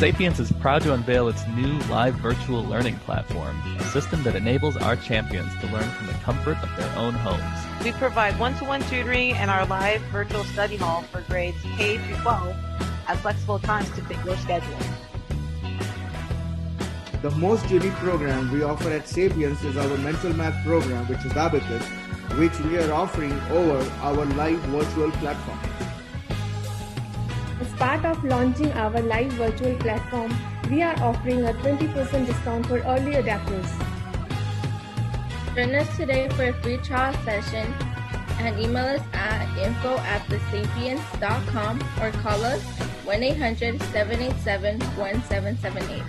Sapience is proud to unveil its new live virtual learning platform, a system that enables our champions to learn from the comfort of their own homes. We provide one-to-one tutoring in our live virtual study hall for grades K through 12 at flexible times to fit your schedule. The most unique program we offer at Sapience is our mental math program, which is Abacus, which we are offering over our live virtual platform. As part of launching our live virtual platform, we are offering a 20% discount for early adapters. Join us today for a free trial session and email us at info@thesapience.com or call us 1-800-787-1778.